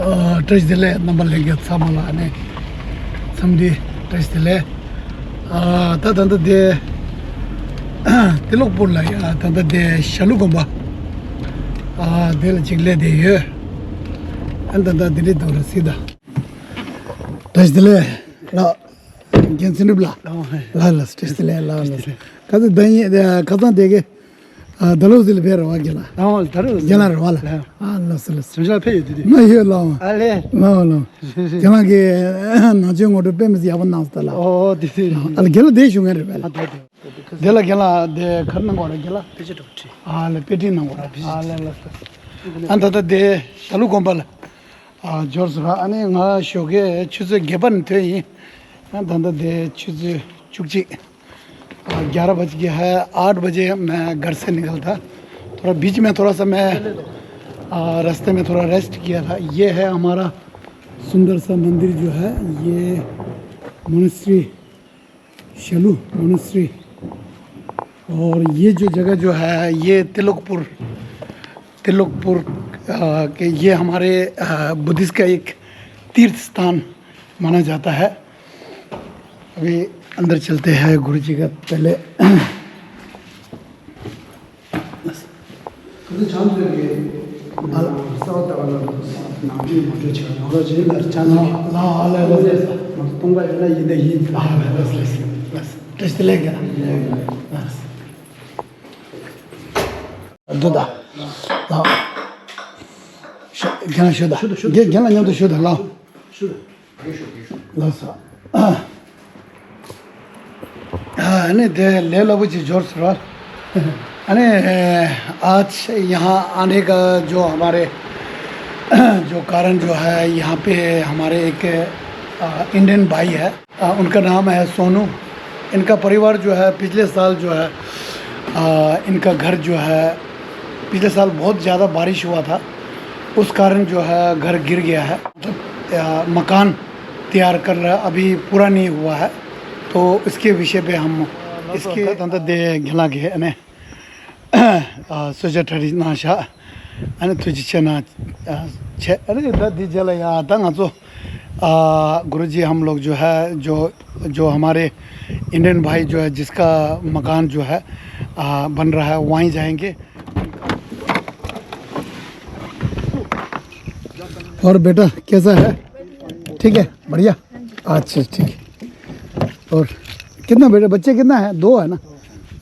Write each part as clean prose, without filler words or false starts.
Trace दिले number लेंगे सामला ने समझी ट्रेस दिले तंत दे तिलोक पुल ला या तंत दे शलु गोंबा दिल चिगले दे ये अंत दिल्ली दूर सीधा ट्रेस दिले ला गेंसिन ब्ला ला ट्रेस दिले ला कद दही कदा देगे दलोज दिल बेर वागेला दलोज जना वाला लस समझा पे दीदी नहीं है ला अरे ला जना के नाजो मोटो पे मज यावन नास्ता ला ओ दीदी अल गेला देश होंगे रे बेला गेला गेला दे खरना गोड़ा गेला पेटे टोटी आले पेटी ना गोड़ा आले लस अंत दे शलु गोंबल जोर्स अने nga shoge chuze geban te अंत दे chuze चुकची 11 बज गया है 8 बजे मैं घर से निकल था थोड़ा बीच में थोड़ा सा मैं रास्ते में थोड़ा रेस्ट किया था ये है हमारा सुंदर सा मंदिर जो है ये मोनेस्ट्री शलु मोनेस्ट्री और ये जो जगह जो है ये तिलोकपुर के ये हमारे बुद्धिस्ट का एक तीर्थ स्थान माना जाता है अभी अंदर चलते हैं गुरु जी का पहले ले लो जी जोर से अने आज यहाँ आने का जो हमारे जो कारण जो है यहाँ पे हमारे एक इंडियन भाई है उनका नाम है सोनू इनका परिवार जो है पिछले साल जो है इनका घर जो है पिछले साल बहुत ज़्यादा बारिश हुआ था उस कारण जो है घर गिर गया है मकान तैयार कर रहा अभी पूरा नहीं हुआ है तो इसके विषय पे हम इसके तंत्र दे घिला के अने सोचा ठरी नाशा अने तुझे चना छे अरे दादी जला या तंग तो गुरुजी हम लोग जो है जो हमारे इंडियन भाई जो है जिसका मकान जो है बन रहा है वहीं जाएंगे और बेटा कैसा है ठीक है बढ़िया अच्छा ठीक है और कितना बेटा बच्चे कितना है 2 है ना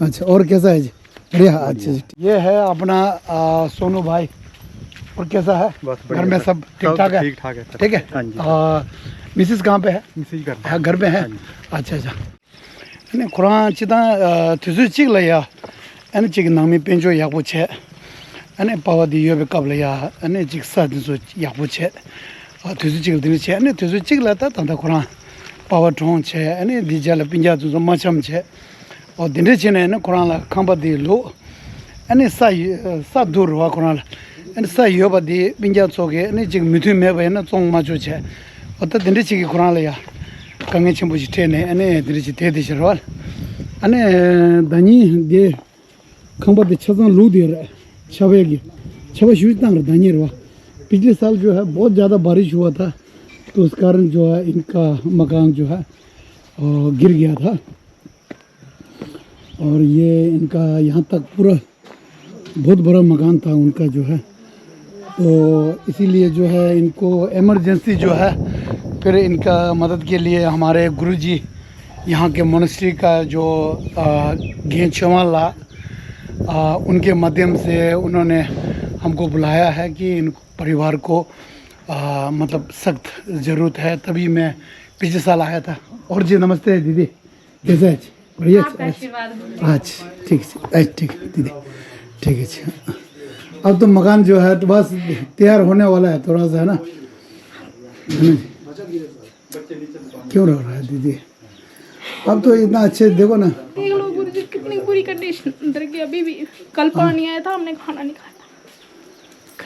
अच्छा और कैसा है जी बढ़िया अच्छा जी ये है अपना सोनू भाई और कैसा है घर में सब ठीक ठाक है ठीक है मिसिस कहाँ पे है मिसिस घर पे है अच्छा अच्छा ने कुरान चिता तुझे चिक लिया अने चिक नामी पेंजो या कुछ है अने पावा दियो पे कब लिया अने चिक साथ जो या कुछ है तुझे चिक दिन छे अने तुझे चिक लाता तंदा कुरान पावर ठों छे अने दिजाल पिंजा जो मचम छे और दिन छे ने कुरान ला खंबा दे लो अने सा दूर हुआ कुरान अने सा यो बदी पिंजा सोगे अने जिग मिथु में बे ना चोंग मा जो छे और त दिन छे की कुरान ला या कंगे छे बुझ थे ने अने दिन छे थे दे छरवाल अने दनी दे खंबा दे छजन लू दे रे छवेगी छवे शुज तंग दनी रवा पिछले साल जो है बहुत ज़्यादा बारिश हुआ था तो उस कारण जो है इनका मकान जो है गिर गया था और ये इनका यहाँ तक पूरा बहुत बड़ा मकान था उनका जो है तो इसीलिए जो है इनको इमरजेंसी जो है फिर इनका मदद के लिए हमारे गुरुजी यहाँ के मोनेस्ट्री का जो घेंचवाला उनके माध्यम से उन्होंने हमको बुलाया है कि इन परिवार को मतलब सख्त ज़रूरत है तभी मैं पिछले साल आया था और जी नमस्ते दीदी कैसे है बढ़िया अच्छा ठीक है ठीक है दीदी ठीक है अब तो मकान जो है तो बस तैयार होने वाला है थोड़ा सा है ना क्यों रह रहा है दीदी अब तो इतना अच्छे देखो ना देख लो गुरुजी कितनी बुरी कंडीशन अंदर की अभी भी कल पानी आया था हमने खाना नहीं खाया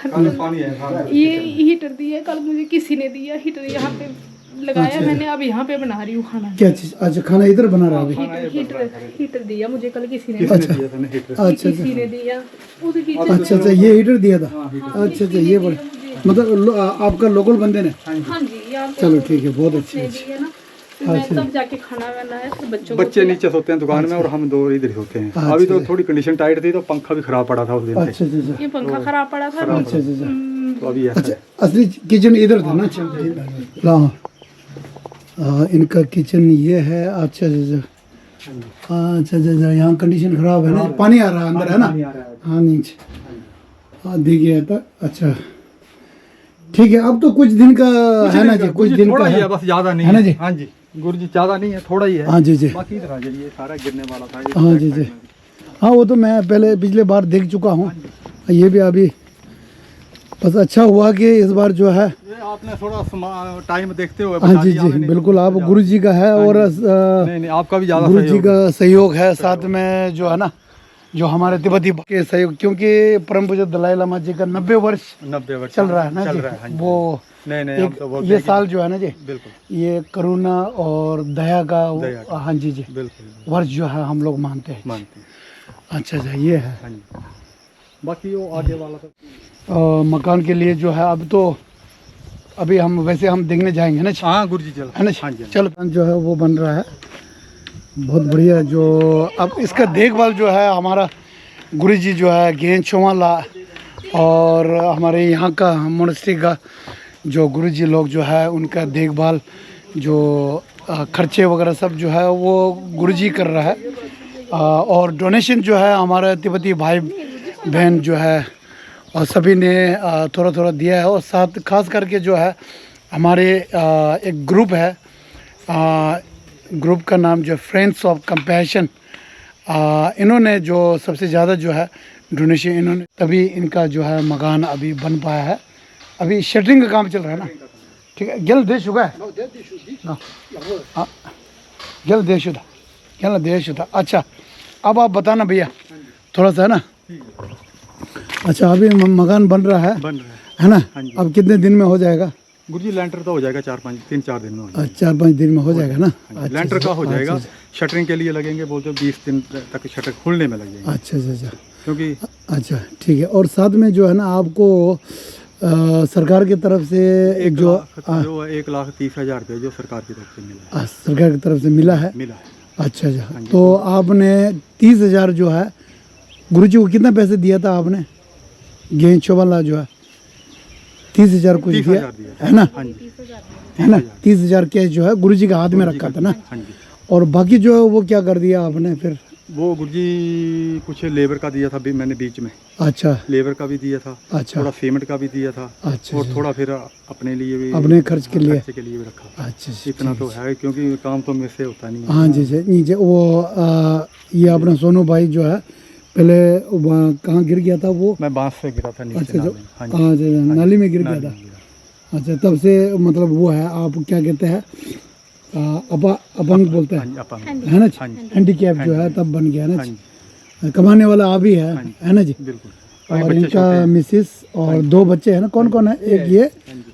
ये हीटर दिया कल मुझे किसी ने दिया हीटर यहाँ पे लगाया मैंने अब यहाँ पे बना रही हूँ खाना क्या चीज अच्छा खाना इधर बना रहा अभी हीटर दिया मुझे कल किसी ने अच्छा किसी ने दिया अच्छा अच्छा ये हीटर दिया था अच्छा अच्छा ये बड़ा मतलब आपका लोकल बंदे ने? हाँ जी, यहाँ पे चलो ठीक है, बहुत अच्छी ने अच्छी। दी है ना, फिर मैं तब जाके खाना बनाया, फिर बच्चों को बच्चे नीचे सोते हैं दुकान में और हम दो इधर ही सोते हैं। अभी तो थोड़ी कंडीशन टाइट थी तो पंखा भी खराब पड़ा था उस दिन से, अच्छा अच्छा अच्छा ये पंखा खराब पड़ा था। अच्छा अच्छा। तो अभी ऐसा अच्छा असली किचन इधर था ना? ला इनका किचन ये है। अच्छा अच्छा अच्छा अच्छा, यहाँ कंडीशन खराब है ना, पानी आ रहा है अंदर है ना? हाँ नीचे, हाँ देखिए था। अच्छा ठीक है, अब तो कुछ दिन का है ना जी, कुछ दिन का थोड़ा ही है है, बस ज्यादा नहीं है ना जी? हाँ जी गुरु जी, ज्यादा नहीं है, थोड़ा ही है। हाँ जी जी, बाकी इधर आ जाइए, सारा गिरने वाला था ये हाँ जी जी। हाँ वो तो मैं पहले पिछले बार देख चुका हूँ, ये भी अभी बस अच्छा हुआ कि इस बार जो है। ये आपने थोड़ा टाइम देखते हुए हाँ बता जी दिया जी मैंने, बिल्कुल, आप गुरु जी का है और नहीं नहीं आपका भी ज्यादा गुरु जी सहयोग है। का सहयोग है, साथ में जो है ना जो हमारे तिब्बती के सहयोग, क्योंकि परम पूज्य दलाई लामा जी का 90 वर्ष 90 वर्ष चल रहा है ना चल जी। रहा है, हाँ जी। वो नहीं नहीं हम एक तो वो ये साल जो है ना जी, बिल्कुल ये करुणा और दया का दया का। हाँ जी जी बिल्कुल वर्ष जो है हम लोग मानते हैं। मानते हैं। अच्छा अच्छा ये है। हाँ जी बाकी वो आगे वाला तो मकान के लिए जो है अब तो अभी हम वैसे हम देखने जाएंगे ना, हाँ गुरु जी चलो है ना? हाँ जी चलो जो है वो बन रहा है बहुत बढ़िया। जो अब इसका देखभाल जो है हमारा गुरु जी जो है गेंद चौवाला और हमारे यहाँ का मोनेस्ट्री का जो गुरु जी लोग जो है उनका देखभाल, जो खर्चे वगैरह सब जो है वो गुरु जी कर रहा है। और डोनेशन जो है हमारे तिब्बती भाई बहन जो है और सभी ने थोड़ा थोड़ा दिया है। और साथ खास करके जो है हमारे एक ग्रुप है, ग्रुप का नाम जो फ्रेंड्स ऑफ कंपैशन, इन्होंने जो सबसे ज़्यादा जो है डोनेशन इन्होंने, तभी इनका जो है मकान अभी बन पाया है। अभी शटरिंग का काम चल रहा है ना? ठीक है, गल दे शुदा है गल दे शुदा गल दे शुदा। अच्छा अब आप बताना भैया थोड़ा सा है ना। अच्छा अभी मकान बन रहा है है ना? अब कितने दिन में हो जाएगा गुरु जी? लेंटर तो हो जाएगा 3-4 दिन में हो जाएगा। 4-5 दिन में हो जाएगा ना? अच्छा लेंटर का हो जाएगा, शटरिंग के लिए लगेंगे बोलते हो 20 दिन तक शटर खुलने में लगेंगे, अच्छा अच्छा अच्छा क्योंकि अच्छा ठीक है। और साथ में जो है ना आपको सरकार की तरफ से एक जो 1,30,000 रुपये जो सरकार की तरफ से मिला है। सरकार की तरफ से मिला है। मिला है अच्छा अच्छा, तो आपने 30,000 जो है गुरु जी को कितना पैसे दिया था आपने? गेंद चौवाला जो है 30,000 कुछ दिया 30,000 दिया है ना? हाँ जी है ना? 30,000 कैश जो है गुरु जी के हाथ में रखा था ना? हाँ जी। और बाकी जो है वो क्या कर दिया आपने फिर? वो गुरु जी कुछ लेबर का दिया था भी मैंने बीच में, अच्छा लेबर का भी दिया था, अच्छा थोड़ा सीमेंट का भी दिया था, अच्छा और थोड़ा फिर अपने लिए भी, अपने खर्च के लिए। खर्चे के लिए भी रखा। अच्छा अच्छा, इतना तो है क्योंकि काम तो मेरे से होता नहीं है। हाँ जी जी नीचे वो ये अपना सोनू भाई जो है पहले कहाँ गिर गया था वो? मैं बांस से गिरा था नीचे अच्छा नाले में। हाँ जी हाँ जी नाली में गिर गया था। गिरा। अच्छा तब से मतलब वो है, आप क्या कहते हैं अपंग बोलते हैं हाँ जी अपंग। है ना? हाँ जी हैंडीकैप जो है तब बन गया ना? हाँ जी कमाने वाला आप ही है ना जी? बिल्कुल। और इनका मिसिस और 2 बच्चे हैं ना? कौन कौन है? एक ये।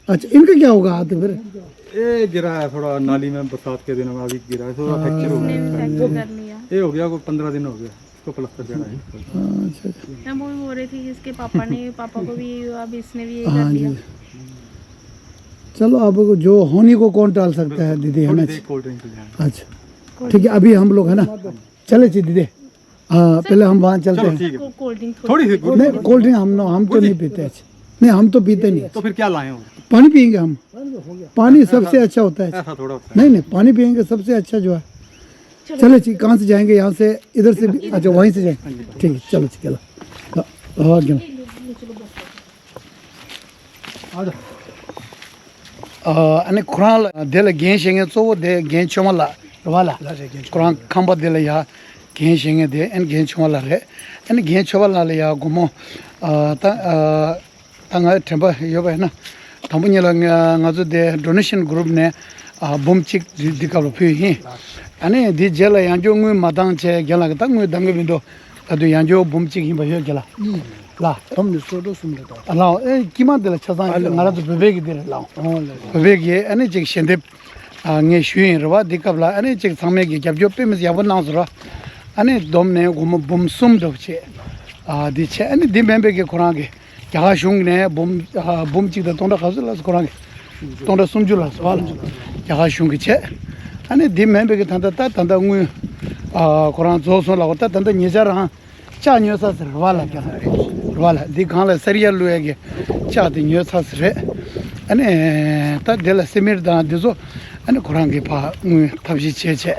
अच्छा इनका क्या होगा हाथ फिर? ये गिरा है थोड़ा नाली में बरसात के दिनों में, अभी गिरा है थोड़ा फ्रैक्चर हो गया। ये हो गया कोई 15 दिन हो गया इसको प्लास्टर चढ़ा है। अच्छा अच्छा मैं वो बोल रही थी कि इसके पापा ने, पापा को भी अब इसने भी यही हाँ कर जी। दिया। चलो अब जो होनी को कौन टाल सकता है दीदी, है ना? कोल्ड ड्रिंक पी जाएं। अच्छा ठीक है, अभी हम लोग है ना चले छी दीदी। हाँ पहले हम वहाँ चलते चलो हैं। ठीक है, कोल्ड ड्रिंक थोड़ी सी नहीं कोल्ड ड्रिंक हम तो नहीं पीते। अच्छा नहीं हम तो पीते नहीं। तो फिर क्या लाए हो? पानी पियेंगे हम, पानी सबसे अच्छा होता है। ऐसा थोड़ा होता है। नहीं नहीं पानी पियेंगे सबसे अच्छा जो है। चलो जी कहाँ से जाएंगे? यहाँ से इधर से भी? अच्छा वहीं से जाएंगे, ठीक है चलो चलो हाँ चलो। અને ખુરાલ દેલે ગેં શેંગે તો દે ગેં ચોમલા વાલા ખુરાન ખંબા દેલે યા ગેં શેંગે દે એન ગેં ચોમલા રે એન ગેં ચોમલા લે યા ગુમો તા tanga temba yoba na tambunyala ngazu de donation group ne bomchik dikalo phi hi ane di jela yanjo ngui madang che gela ga tang ngui dang bindo adu yanjo bomchik hi ba yo gela la tom ni so do sum da ala e kima de la chazan ngara do bebe gi de la bebe gi ane chik shende nge shuin rwa dikabla ane chik same gi gyab jo pe mis yabon na zura ane dom ne gum bom sum do che di che ane di membe ge kurang ge क्या Cheung ने बुम चिकदा तोंडा खासुलास कोरांगे तोंडा सुमजुलास वाल क्या Cheung छे अने दिम में बेगे तंदा ngु कोरां जोसो लागता तंदा न्यजा रहा चा न्योसा सर वाला क्या वाला दिखाला सरिया लुएगे चा दि न्योसा सर अने ता देला सिमिर दा देजो अने कोरांगे पा तबजी छे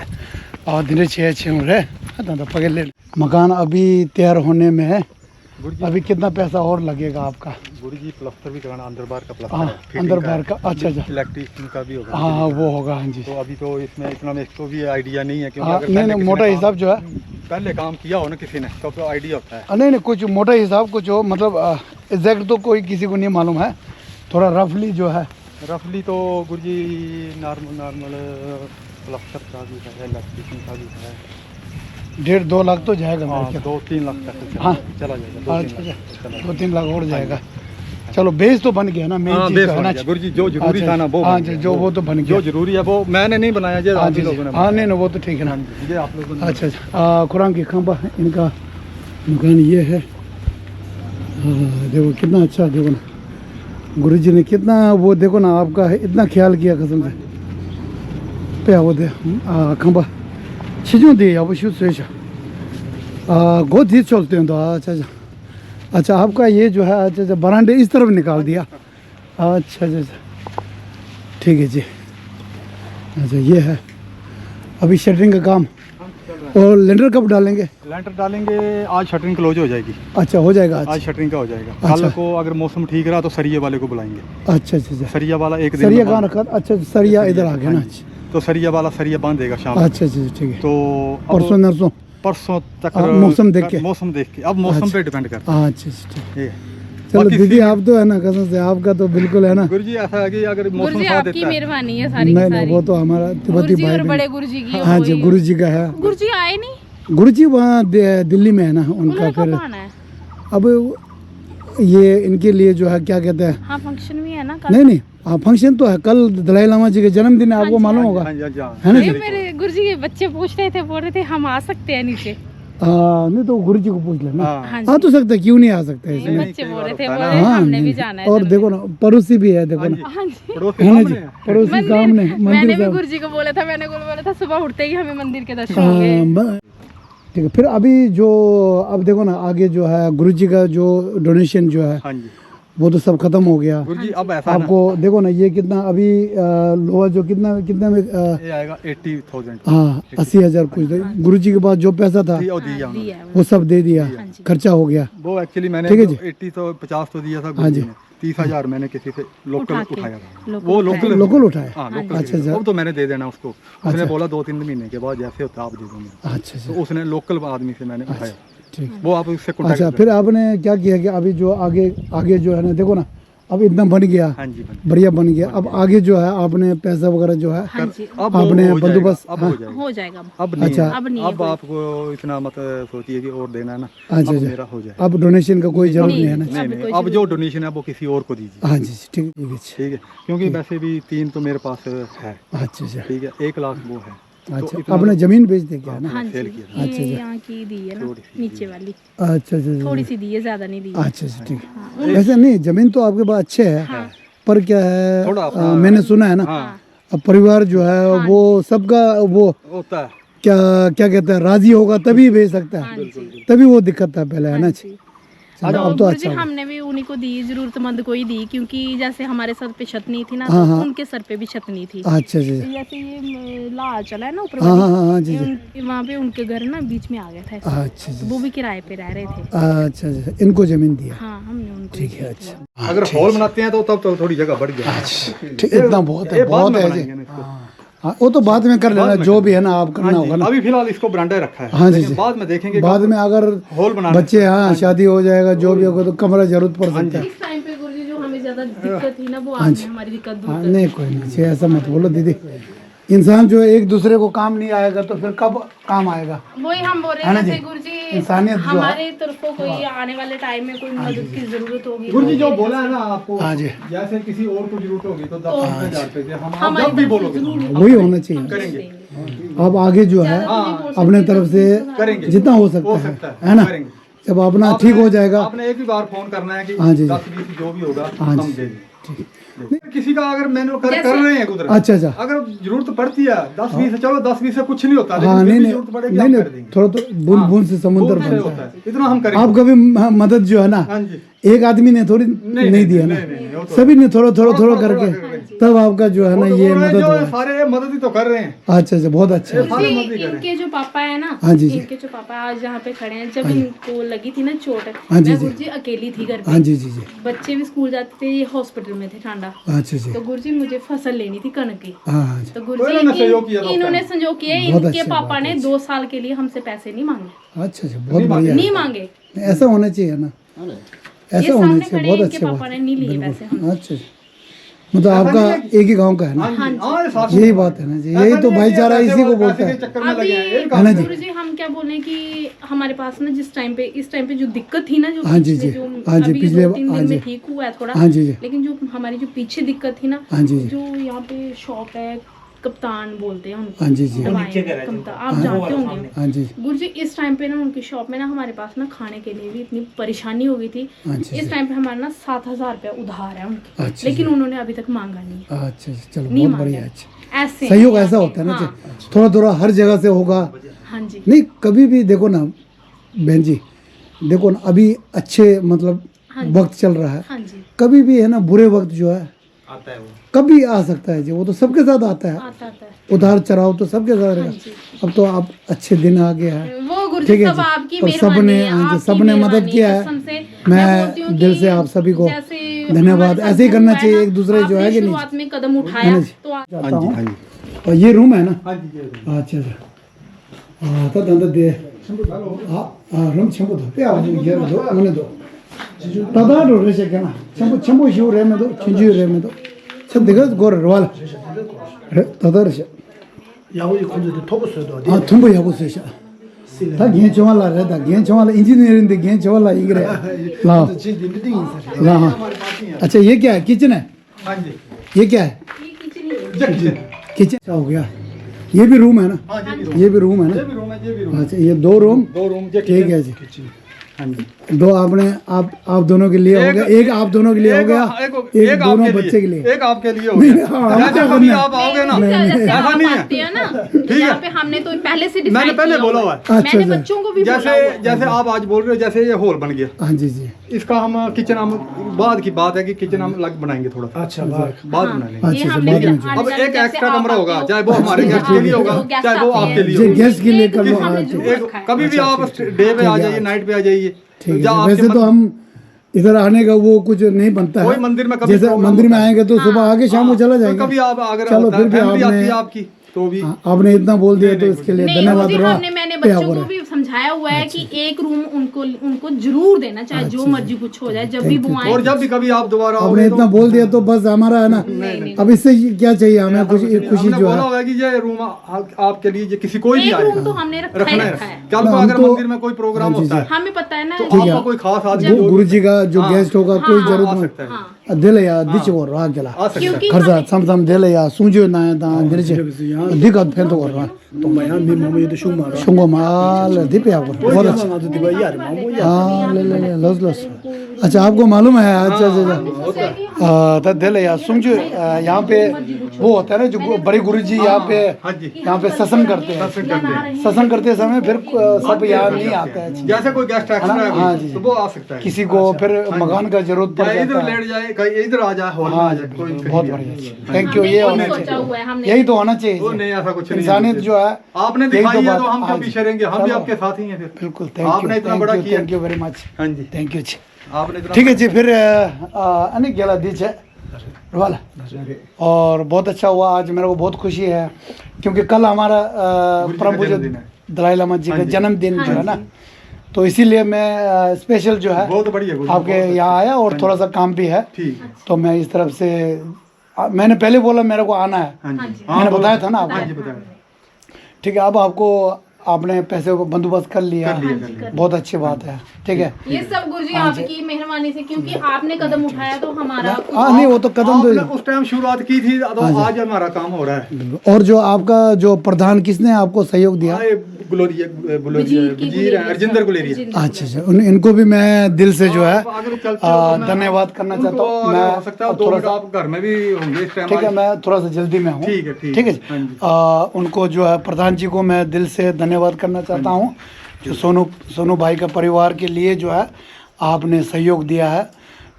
और दिन छे रे तंदा पगले मकान अभी तैयार होने में है अभी कितना पैसा और लगेगा आपका गुरुजी प्लास्टर भी कराना अंदर बाहर का प्लास्टर हाँ अंदर बाहर का अच्छा अच्छा इलेक्ट्रिशियन का भी होगा हाँ वो होगा हाँ जी तो अभी तो इसमें इतना मेरे को भी आइडिया नहीं है क्योंकि हाँ, अगर नहीं पहले नहीं किसी मोटा ने हिसाब जो है पहले काम किया हो ना किसी ने तो आइडिया होता है नहीं नहीं कुछ मोटा हिसाब कुछ हो मतलब एग्जैक्ट तो कोई किसी को नहीं मालूम है थोड़ा रफली जो है रफली तो गुरुजी नॉर्मल प्लास्टर का भी है इलेक्ट्रिशियन का भी है 1.5-2 लाख तो जाएगा मेरे हाँ, ख्याल। 2-3 लाख तक हाँ। चला जाएगा अच्छा अच्छा 2-3 लाख और जाएगा चलो बेस तो बन गया ना मेन हाँ चीज बेस तो है बन ना गया गुरुजी जो जरूरी था ना वो हाँ बन जी गया। जो वो तो बन जो गया जरूरी है वो मैंने नहीं बनाया जी हाँ आप जी ही लोगों ने हाँ नहीं नहीं वो तो ठीक है ना ये आप लोगों ने अच्छा अच्छा कुरान की खंबा इनका मकान ये है देखो कितना अच्छा देखो ना गुरुजी ने कितना वो देखो ना आपका इतना ख्याल किया कसम से पे वो दे खंबा छिजों दे अब शुरू से बहुत ही चलते हैं तो अच्छा अच्छा अच्छा आपका ये जो है अच्छा अच्छा बरांडे इस तरफ निकाल दिया अच्छा अच्छा अच्छा ठीक है जी अच्छा ये है अभी शटरिंग का काम और लेंटर कब डालेंगे लेंटर डालेंगे आज शटरिंग क्लोज हो जाएगी अच्छा हो जाएगा आज शटरिंग का हो जाएगा अच्छा। कल को अगर मौसम ठीक रहा तो सरिया वाले को बुलाएंगे अच्छा अच्छा अच्छा सरिया वाला एक दिन सरिया में कहाँ रखा अच्छा सरिया इधर आ गया ना तो सरिया वाला सरिया बांधेगा शाम को। अच्छा अच्छा ठीक है तो परसों नरसों परसों तक मौसम देख के मौसम देख के अब मौसम पे डिपेंड करता अच्छा अच्छा ठीक है ये है चलो दीदी आप तो है ना कसम से आपका तो बिल्कुल है ना गुरुजी ऐसा है कि अगर मौसम गुरुजी साथ आपकी देता है मेहरबानी है सारी नहीं की नहीं सारी वो तो हमारा तिब्बती गुरुजी भाई और बहन बड़े गुरुजी की हाँ जी गुरु जी का है गुरुजी आए नहीं गुरु जी वहाँ दिल्ली में है ना उनका उन्होंने फिर कब आना है अब ये इनके लिए जो है क्या कहते हैं हाँ फंक्शन भी है ना कल नहीं नहीं हाँ फंक्शन तो है कल दलाई लामा जी के जन्मदिन है आपको मालूम होगा हाँ जी, हाँ जी, हाँ। है ना ये मेरे गुरुजी के बच्चे पूछ रहे थे बोल रहे थे हम आ सकते हैं नीचे नहीं तो गुरु जी को पूछ लेना हाँ हाँ आ तो सकते क्यों नहीं आ सकते ये इसमें बच्चे बोल रहे थे हाँ, बोल रहे हमने भी जाना है और देखो ना पड़ोसी भी है देखो ना हाँ जी पड़ोस के है ना सामने जी है। पड़ोसी सामने मैंने मंदिर भी साहब गुरुजी को बोला था मैंने बोला था सुबह उठते ही हमें मंदिर के दर्शन होंगे ठीक है फिर अभी जो अब देखो ना आगे जो है गुरु जी का जो डोनेशन जो है हाँ जी वो तो सब खत्म हो गया गुरुजी अब ऐसा है ना आपको देखो ना ये कितना अभी लोहा जो कितना कितना में ये आएगा 80,000 हाँ 80,000 कुछ गुरु जी के पास जो पैसा था और दिया उन्होंने। दिया है वो। वो सब दे दिया खर्चा हो गया वो एक्चुअली मैंने ठीक है तो जी। 80 तो 50 तो दिया था हाँ गुरुजी जी। ने 30,000 मैंने किसी से लोकल उठा के, उठाया था लोकल वो लोकल लोकल उठाया हाँ लोकल अच्छा, अच्छा। अब तो मैंने दे देना उसको उसने बोला 2-3 महीने के बाद जैसे होता आप दे दूंगा अच्छा अच्छा तो उसने लोकल आदमी से मैंने उठाया ठीक वो आप उससे कॉन्टैक्ट अच्छा फिर आपने क्या किया कि अभी जो आगे आगे जो है ना देखो ना अब इतना बन गया हाँ जी बन बढ़िया बन गया अब आगे जो है आपने पैसा वगैरह जो है हाँ जी अब आपने हो जाएगा, बंदोबस्त अब हाँ। हो जाएगा हो जाएगा अब नहीं अच्छा। है। अब नहीं है अब आपको इतना मत सोचिए कि और देना है ना अच्छा अब अच्छा मेरा हो जाएगा अब डोनेशन का कोई जरूरत नहीं है ना नहीं नहीं अब जो डोनेशन है वो किसी और को दीजिए हाँ जी ठीक है ठीक है क्योंकि वैसे भी 3 तो मेरे पास है अच्छा अच्छा ठीक है 1 लाख वो है अच्छा आपने जमीन बेच दी क्या है ना हाँ जी सेल किया ये यहाँ की दी है ना नीचे वाली अच्छा अच्छा थोड़ी सी दी है ज्यादा नहीं दी अच्छा अच्छा ठीक है ऐसा नहीं जमीन तो आपके पास अच्छे है पर क्या है थोड़ा मैंने सुना है ना अब परिवार जो है वो सबका वो होता है क्या क्या कहते हैं राजी होगा तभी भेज सकता है तभी वो दिक्कत था पहले है ना जी चलो, अब तो गुरुजी अच्छा हो हमने भी उन्हीं को दी जरूरतमंद को ही दी क्योंकि जैसे हमारे सर पे छत नहीं थी ना हाँ, तो हाँ। उनके सर पे भी छत नहीं थी अच्छा अच्छा अच्छा। जैसे ये ला चला है ना ऊपर हाँ हाँ हाँ हाँ जी जी वहाँ पे उनके घर ना बीच में आ गया था ऐसे। अच्छा अच्छा वो भी किराए पे रह रहे थे अच्छा अच्छा इनको जमीन दिया हाँ हमने उनको ठीक है अच्छा अगर हॉल बनाते हैं तो तब तो थोड़ी जगह बढ़ जाए ठीक इतना बहुत है बहुत है जी हाँ वो तो बाद में कर लेना जो भी है ना आप करना होगा ना अभी फिलहाल इसको बरांडा रखा है हाँ जी, लेकिन जी। बाद में देखेंगे बाद में अगर हॉल बनाना बच्चे हाँ शादी हो जाएगा जो भी होगा तो कमरा जरूरत पड़ सकता है इस टाइम पे गुरुजी जो हमें ज्यादा दिक्कत थी ना वो आपने हमारी दिक्कत दूर हाँ, नहीं कोई नहीं जी, ऐसा मत बोलो दीदी इंसान जो है एक दूसरे को काम नहीं आएगा तो फिर कब काम आएगा वही हम बोल है ना रहे जी? थे गुरुजी इंसानियत जो है हमारे तरफों कोई आने वाले टाइम में कोई मदद की जरूरत होगी गुरुजी जो बोला है ना आपको हाँ जी जैसे किसी और को जरूरत होगी तो 10,000 रुपए दे हम आप जब भी बोलोगे वही होना चाहिए करेंगे अब आगे जो है अपने तरफ से करेंगे जितना हो हो सकता सकता है ना करेंगे जब अपना ठीक हो जाएगा। आपने एक ही बार फोन करना है कि हाँ जी। 10-20 जो भी होगा हाँ हम जी। दे दें। किसी का अगर मैनुअल कर रहे हैं कुदरत, अच्छा अच्छा। अगर जरूरत पड़ती है 10-20 से, चलो 10-20 से कुछ नहीं होता, लेकिन हाँ फिर नहीं भी नहीं जरूरत पड़ेगी नहीं हम नहीं कर देंगे। थोड़ा तो बूंद बूंद से समुद्र बहुत से बनता होता है। है, इतना हम करेंगे। आप कभी मदद जो है ना हाँ जी। एक आदमी ने थोड़ी नहीं दिया ना, नहीं, वो तो सभी ने थोड़ा थोड़ा थोड़ा थोड़ा करके करके। तब आपका जो है ना वो तो ये बोल रहे हैं, मदद जो हुआ है। सारे मदद ही तो कर रहे हैं। अच्छा अच्छा बहुत अच्छा है। सारे जी, मदद ही कर रहे हैं। इनके जो पापा है ना, हाँ जी, जी। इनके जो पापा आज यहाँ पे खड़े हैं, जब इनको लगी थी ना चोट, हाँ जी, मैं जी। गुरुजी अकेली थी घर हाँ पे, जी जी जी। बच्चे भी स्कूल जाते थे, ये हॉस्पिटल में थे टांडा। अच्छा जी। तो गुरुजी मुझे फसल लेनी थी कणक की, हाँ हाँ जी। तो तो गुरुजी इन्होंने सहयोग किया था उस इन्होंने टाइम। संजोग किए। बहुत इनके अच्छी पापा बात ने है। 2 साल के लिए हमसे पैसे नहीं मांगे, अच्छा अच्छा बहुत बढ़िया नहीं है। मांगे। ऐसा होना चाहिए ना, ऐसा ये होना सामने चाहिए। खड़े बहुत इनके अच्छी पापा बात ने है। नहीं लिए बिल्कुल। पैसे हम। अच्छा अच्छा। मतलब आपका एक ही गांव का है ना, हाँ जी, हाँ, ये साथ में यही बात है ना जी, यही तो भाईचारा इसी को बोलते हैं। चक्कर में लगे हैं, ये अभी काम है। गुरुजी हम क्या बोले कि हमारे पास ना जिस टाइम पे इस टाइम पे जो दिक्कत थी ना, जो हाँ जी, पिछले जी। जो हाँ जी, अभी पिछले 2-3 हाँ दिन जी। में ठीक हुआ है थोड़ा, हाँ जी जी। लेकिन जो हमारी जो पीछे दिक्कत थी ना, हाँ जी, जी। जो यहाँ पे शॉप है, कप्तान बोलते हैं उनको, हाँ जी जी। दवाएं कप्तान, आप जानते होंगे। हाँ जी। गुरुजी इस टाइम पे ना उनकी शॉप में ना हमारे पास ना खाने के लिए भी इतनी परेशानी हो गई थी। अच्छा इस टाइम पे हमारा ना 7,000 रुपया उधार है उनके, अच्छा लेकिन उन्होंने अभी तक मांगा नहीं है। अच्छा अच्छा, चलो नहीं बहुत मांगा बढ़िया। है। अच्छा ऐसे सहयोग हैं ऐसा यहाँ होता है पे। ना हाँ, जी, थोड़ा थोड़ा हर जगह से होगा। हाँ जी, नहीं कभी भी देखो ना बहन जी, देखो ना अभी अच्छे मतलब हाँ जी। वक्त चल रहा है, हाँ जी, कभी भी है ना बुरे वक्त जो है आता है वो। कभी आ सकता है जी, वो तो सबके साथ आता है। आता है। उधार चढ़ाओ तो सबके साथ हाँ रहेगा। जी। अब तो आप अच्छे दिन आ गया है, वो गुरुजी ठीक है सब जी। आपकी और मेहरबानी सबने है, हाँ जी आपकी सबने मदद मेहरबानी किया है। कसम से। मैं बोलती हूँ दिल कि से आप सभी को जैसे धन्यवाद। हमारे साथ ऐसे ही करना हुआ है चाहिए ना, एक दूसरे जो है आपने कि नहीं। शुरुआत में कदम है उठाया ना जी। तो आप जाता हूँ। हाँ जी। और ये रूम है ना। हाँ जी, ये रूम। अच्छा अच्छा। हाँ तो धंधा दे हाँ रूम छंबू दो पे आओ ये दो उन्हें दो तदा रो रे से क्या ना छंबू छंबू शिव रे में दो छिंजू रे में दो सब देखो गोर रोवाल तदा रे से 야구지 건조도 토부스도 어디 아 tumbu yabu se sha 다 gen chawala re da gen chawala engineering de gen chawala igre la 진짜 딩 있어. la अच्छा ये क्या है किचन है हाँ जी, ये क्या है ये किचन ही है। ये किचन। किचन हो गया ये भी रूम है ना हाँ जी, ये भी रूम है ये ना भी रूम है, ये भी रूम है। अच्छा ये दो रूम 2 रूम, ये ठीक किचन। है जी हाँ जी। दो आपने आप दोनों के लिए हो गया एक आप दोनों के लिए हो गया एक दोनों बच्चे के लिए एक आपके लिए हो नहीं, गया। हाँ, जैसे क्या कभी करना है? आप आओगे ना, जैसे ऐसा आप नहीं है। आते हैं ना, ठीक है। यहाँ पे हमने तो पहले से मैंने डिसाइड पहले किया बोला हुआ हुआ है। है। अच्छा, मैंने अच्छा। बच्चों को भी बोला जैसे हुआ है। जैसे आप आज बोल रहे हो, जैसे ये हॉल बन गया, हाँ जी जी इसका हम किचन हम बाद की बात है कि किचन हम अलग बनाएंगे थोड़ा सा, अच्छा बार बाद हाँ, बना लेंगे। ये अच्छा, हमने बाद में आने अब जाने एक जैसे एक्स्ट्रा आप कमरा आते होगा, हो, चाहे वो हमारे अच्छा, गेस्ट के लिए होगा, जो गेस्ट चाहे वो आते आपके हैं। लिए ये होगा। गेस्ट के लिए कर लो हमने हाँ जरूर ठीक एक रखा है। कभी भी आप डे पे आ जाइए, नाइट पे आ जाइए। ठीक या है आपके वैसे तो हम इधर आने का वो कुछ नहीं बनता कोई है मंदिर में कभी जैसे प्रोग्राम मंदिर में होता है। आएंगे तो सुबह आके शाम को चला तो जाएंगे कभी आप अगर चलो होता फिर है, भी फैमिली आती आपने है आपकी तो भी आपने इतना बोल दिया तो इसके लिए नहीं धन्यवाद मुझे रहा मैंने पे बच्चों आवर को भी समझाया हुआ है कि एक रूम उनको जरूर देना, चाहे जो मर्जी कुछ हो जाए, जब भी वो आए। और जब भी कभी आप दोबारा आपने आओगे इतना बोल दिया तो बस हमारा है ना अब इससे क्या चाहिए हमें खुशी खुशी हमने जो बोला है हुआ है कि ये रूम आपके लिए, ये किसी कोई भी एक रूम आएगा तो हमने रखा ही रखना रखा है। है। कल ना, को हम अगर तो- मंदिर में कोई प्रोग्राम हाँ जी, होता है हमें पता है ना। तो ठीक है। आपका कोई खास आदमी गुरु जी का जो हाँ, गेस्ट होगा कोई आ जरूरत सकता है। नहीं दिल या दिच और रहा गेला आ सकता है। क्योंकि खर्चा सम दिल या सूंजो ना दा दिल से दिक्कत फेंतो कर रहा 동마야 민마무 얘도 shum마라. शुंगो माल दिपे आप बहुत अच्छा 나도 디바 야리 마무 야. हाँ ले ले ले लस लस अच्छा आपको मालूम है अच्छा अच्छा तो दिल या सूंजो यहाँ पे वो होता है ना जो बड़े गुरु जी यहाँ पे हाँ जी, यहाँ पे सत्संग करते हैं सत्संग करते समय फिर सब यहाँ नहीं आता है जैसे कोई गेस्ट एक्स्ट्रा है हाँ कोई, जी। तो वो आ सकता है। किसी को फिर मकान का जरूरत पड़ या इधर जाता है लेट जाए, कहीं इधर आ जाए, हॉल में आ हाँ जाए, कोई कहीं बहुत भी आ बढ़िया जाए। थैंक यू ये होना सोचा हुआ है चाहिए हमने। यही तो होना वो चाहिए नहीं, ऐसा कुछ नहीं है। इंसानियत जो है आपने यही दिखाई है बात- तो हम हाँ क्यों जी। पीछे रहेंगे, हम भी चलो। आपके साथ ही हैं फिर। बिल्कुल थैंक आपने इतना बड़ा किया। थैंक यू वेरी मच हाँ जी, थैंक यू जी आपने इतना ठीक है जी फिर अनेक गेला दीच है वाला और बहुत अच्छा हुआ आज मेरे को बहुत खुशी है क्योंकि कल हमारा गुरु जी का परम पूज्य जन्मदिन है। दलाई लामा जी का हाँ जी। जन्मदिन जो है ना तो इसीलिए मैं स्पेशल जो है बहुत बढ़िया गुरु जी, आपके बहुत यहाँ आया और थोड़ा सा काम भी है ठीक है। तो मैं इस तरफ से मैंने पहले बोला मेरे को आना है हाँ जी, हाँ जी। हाँ, मैंने बहुत- बताया था ना हाँ आपको जी, बताया। ठीक है अब आपको आपने पैसे को बंदोबस्त कर लिया, बहुत अच्छी बात है। ठीक है, ये सब गुरुजी आपकी मेहरबानी से, क्योंकि आपने कदम उठाया तो हमारा हाँ नहीं वो तो कदम आपने तो। उस टाइम शुरुआत की थी तो आज हमारा काम हो रहा है। और जो आपका जो प्रधान किसने आपको सहयोग दिया? हाँ, ये वजीर है हरजिंदर गुलेरिया। अच्छा अच्छा, इनको भी मैं दिल से जो है अगर चलते हो तो मैं धन्यवाद करना चाहता हूँ। उनको मैं हो सकता है 2 मिनट आप घर में भी होंगे इस टाइम। ठीक है, मैं थोड़ा सा जल्दी में हूँ। ठीक है, ठीक है हाँ जी। उनको जो है प्रधान जी को मैं दिल से धन्यवाद करना चाहता हूँ, जो सोनू भाई का परिवार के लिए जो है आपने सहयोग दिया है।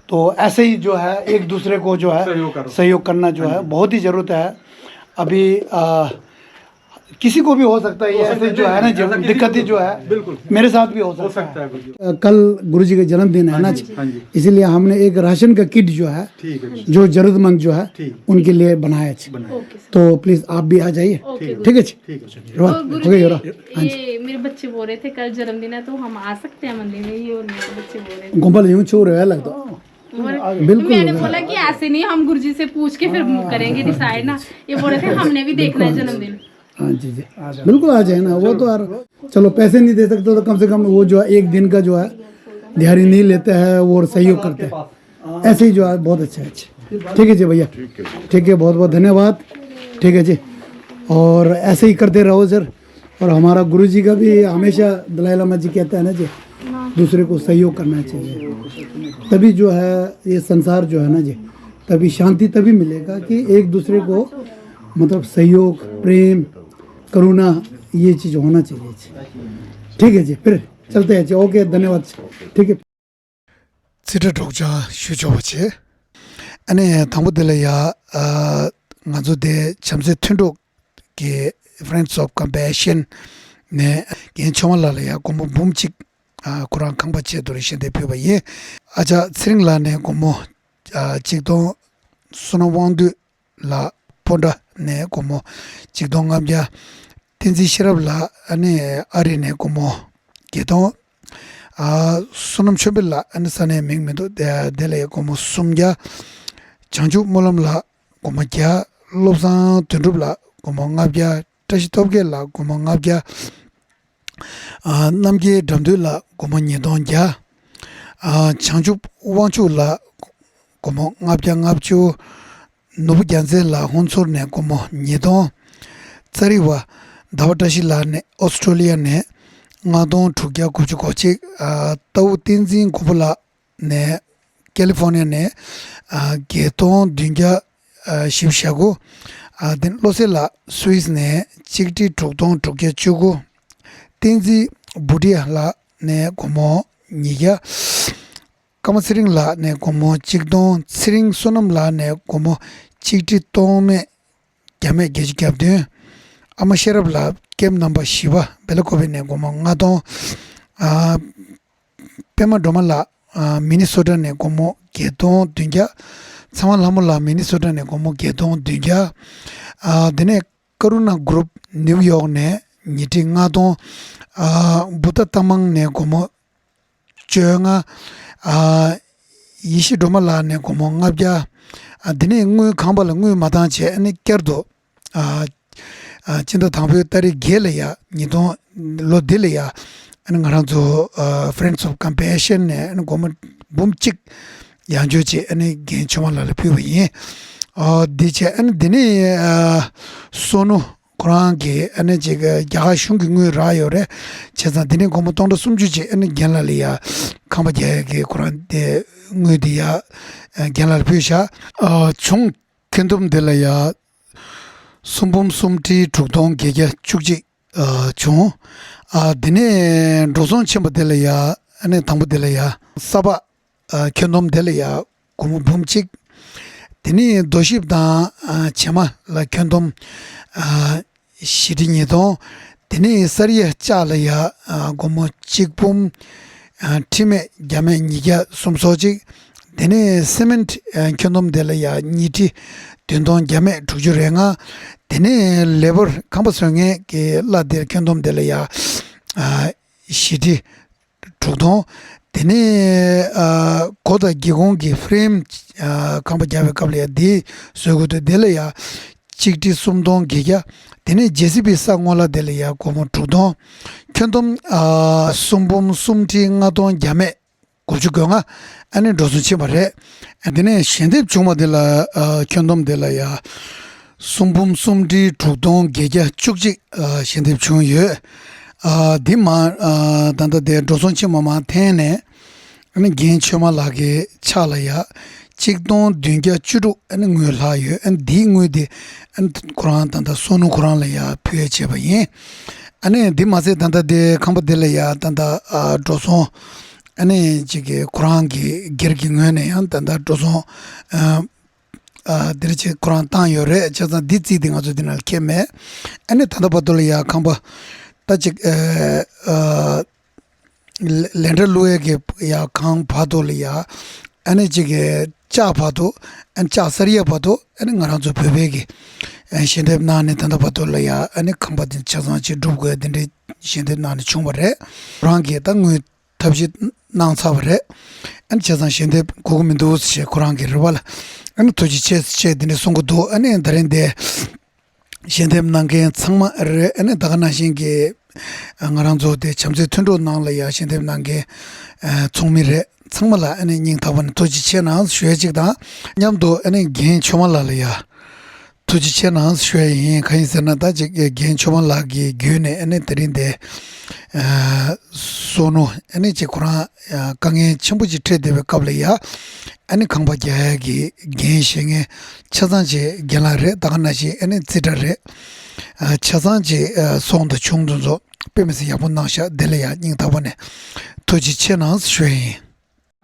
तो ऐसे ही जो है एक दूसरे को जो है सहयोग करना जो है बहुत ही ज़रूरत है। अभी किसी को भी हो सकता है ये ऐसे जो है ना, जो दिक्कतें जो है बिल्कुल मेरे साथ भी हो सकता है। है। कल गुरुजी का जन्मदिन है ना जी, इसीलिए हमने एक राशन का किट जो है ठीक है जो जरूरतमंद जो है उनके लिए बनाया जी। तो प्लीज आप भी आ जाइए। ठीक है जी, तो गुरुजी ये मेरे बच्चे बोल रहे थे कल जन्मदिन है तो हम आ सकते हैं मंदिर में, ये और मेरे बच्चे बोल रहे थे। गोपाल यूं छू रहे हैं लगता बिल्कुल। मैंने बोला कि ऐसे नहीं, हम गुरुजी से पूछ के फिर करेंगे डिसाइड ना। ये बोल रहे थे हमने भी देखना है जन्मदिन। हाँ जी जी बिल्कुल आ जाए ना। वो तो यार चलो पैसे नहीं दे सकते तो कम से कम वो जो है एक दिन का जो है दिहाड़ी नहीं लेते हैं वो और सहयोग करते हैं, ऐसे ही जो है बहुत अच्छा है। ठीक है जी भैया, ठीक है, बहुत बहुत धन्यवाद। ठीक है जी, और ऐसे ही करते रहो सर। और हमारा गुरु जी का भी हमेशा दलाई लामा जी कहते हैं ना जी, दूसरे को सहयोग करना चाहिए, तभी जो है ये संसार जो है ना जी, तभी शांति तभी मिलेगा कि एक दूसरे को मतलब सहयोग, प्रेम, करुणा, ये चीज़ होना चाहिए। ठीक है जी, फिर चलते हैं जी। ओके, धन्यवाद। ठीक है। सिटर डॉक्टर शुजोबचे अने थामुदलया ngazude chamse thundo ke friends of compassion ne ke chomala la ya komo bumchik kuran khangba che dorishin de pyo ba ye aja sringla ne komo chikdo sunowang la ponda ne komo chikdo ngabya tenzi shirab la ane ari ne komo keto sunam chobil la ane sane mingmedo de le komo sumya chanju molam la komo kya lobsan tundrub la komo ngabya tashi topge la komo ngabya namge damdu la komo nyedon kya chanju wangchu la komo ngabya ngabchu nubu gyanze la honsor ne komo nyedon tsariwa dawatashi la ne Australia ne ngadon thukya kuchu kochi tau tinzin kubula ne California ne geton dingya shivshago den lose la Swiss ne chikti thukton thukya chugu tinzi budia la ne komo nyiya kamasiring la ne komo chikdon siring sonam la ne komo chikti tome gyame gejgyabde amasherab la kem number shiva belakobe ne komo ngadon pema doma la Minnesota ne komo geton dingya Samalamula Minnesota ne komo geton dingya dene Karuna group New York ne niti ngadon buta tamang ne komo chönga yishi doma la ne komo ngabya dene ngui khambala ngui madanche ane kerdo chinda thangpyo tari gele ya nidon lo dile ya ane ngaranzo Friends of Compassion ne ane komo bumchik yanjoche ane gen choma la pyo yin diche ane dene sonu Quran ke ane chega yaga shungi ngui rayo re chezan dene komo tongda sumjuche ane gen la liya kamba jaya ke Quran de ngui diya gen la pyo sha chung kendum de la ya sumbum sumti trukdong gege chukji chung dine rozon chemba de la ya ane tangbo de la ya saba kendom de la ya kumu bumchik dine doshib da chema la kendom shiri nyedon dine sariya cha la ya kumu chikbum time gyame nigya sumsojik dine cement kendom de la ya niti dendon gyame tukjurenga dine labor kambasonge ke la der kendom de la ya shiri tukdon dine koda gigongi frame kamba gyame kabla ya di sogoto de la ya chikti sumdong gigya tene jesibi sangola dele ya komo trudong kyondom sumbum sumti ngadong gyame kuchukyonga ane dosun chimare tene shendep chungma dela kyondom dela ya sumbum sumti trudong gigya chukjik shendep chungye dima danda de dosun chimama tene ane gen chuma lage chala ya chikdong dungya churu ane nguyo la yu ane di nguyo di ane Quran tanda sonu Quran la ya pyo cheba yin ane di masi tanda de kamba de la ya tanda doson ane chige Quran ki gergi nguyo ne yan tanda doson diri chige Quran tang yo re chazan di tsi di nga zo dinal keme ane tanda pato la ya kamba ta chig lender luye ke ya kang pato la ya ane chige cha pato and cha sariya pato ane ngaranzo pebegi shendep nane tanda pato la ya ane kamba din chazan chi dhubgo dinde shendep nane chungbare kurangi ta ngui tabji nang sabare ane chazan shendep kukumindu ushe kurangi rwala ane toji che dinde songo do ane darinde shendep nange tsangma re ane daga nashingi ngaranzo de chamze tundu nang la ya shendep nange tsungmi re tsangmala ane nying taban toji che nang shwe chikda nyamdo ane gen chomala la ya toji che nang shwe yin kain sarna da gen chomala gi gyune ane tarinde sono ane che Quran kange chenpuji tre dewe kabla ya ane kangpa gyaya gi gen shenge chazan che gyala re daga nashi ane zida re chazan che sonda chungdunzo pemesi yapun nangsha dele ya nying tabane toji che nang shwe yin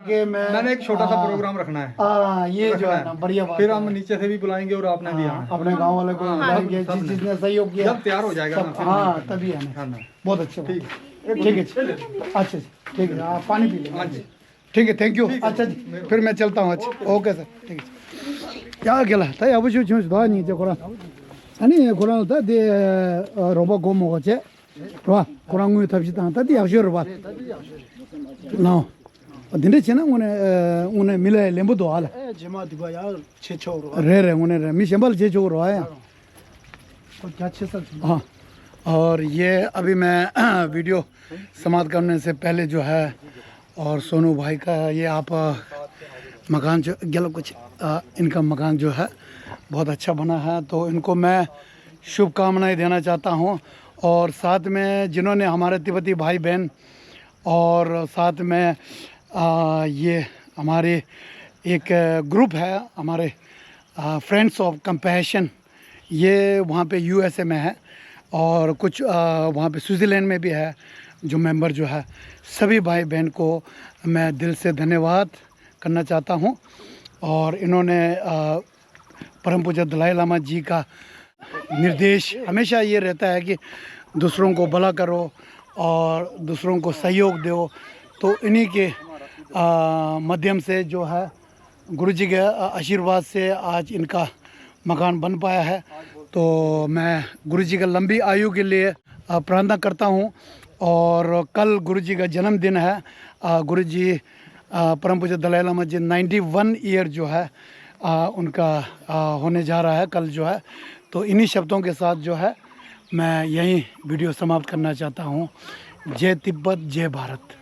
मैंने एक छोटा सा programme रखना है ये जो है ना बढ़िया बात फिर हम नीचे से भी बुलाएंगे और आपने भी आना है। अपने गांव वाले को बुलाएंगे जिस जिसने सहयोग किया जब तैयार हो जाएगा ना फिर हाँ तभी आना खाना। बहुत अच्छा ठीक ठीक है अच्छा ठीक है आप पानी पी हाँ लेंगे जी ठीक है थैंक यू अच्छा जी फिर मैं चलता हूँ अच्छा ओके सर ठीक है क्या गेला ताई अब जो चीज दो नहीं जे कोरा 아니 고라노다 데 로바 고모고체 와 고랑무 탑지다 다디 아셔로 봐 나오 근데 제나 오늘 밀에 렘보도 알아 जमा दिवा यार छे छोरो रे ओने मी शंबल जे जोरो आया और क्या छे सब हाँ और ये अभी मैं वीडियो समाप्त करने से पहले जो है और सोनू भाई का ये आप मकान जो गलो कुछ इनका मकान जो है बहुत अच्छा बना है तो इनको मैं शुभकामनाएं देना चाहता हूँ और साथ में जिन्होंने हमारे तिब्बती भाई बहन और साथ में ये हमारे एक ग्रुप है हमारे फ्रेंड्स ऑफ कंपैशन ये वहाँ पे यूएसए में है और कुछ वहाँ पे स्विट्ज़रलैंड में भी है जो मेंबर जो है सभी भाई बहन को मैं दिल से धन्यवाद करना चाहता हूँ और इन्होंने परम पूज्य दलाई लामा जी का निर्देश हमेशा ये रहता है कि दूसरों को भला करो और दूसरों को सहयोग दो तो इन्हीं के माध्यम से जो है गुरुजी के आशीर्वाद से आज इनका मकान बन पाया है तो मैं गुरुजी का लंबी आयु के लिए प्रार्थना करता हूँ और कल गुरुजी का जन्मदिन है गुरुजी परम पूज्य दलाई लामा जी 91 ईयर जो है उनका होने जा रहा है कल जो है तो इन्हीं शब्दों के साथ जो है मैं यहीं वीडियो समाप्त करना चाहता हूँ जय तिब्बत जय भारत।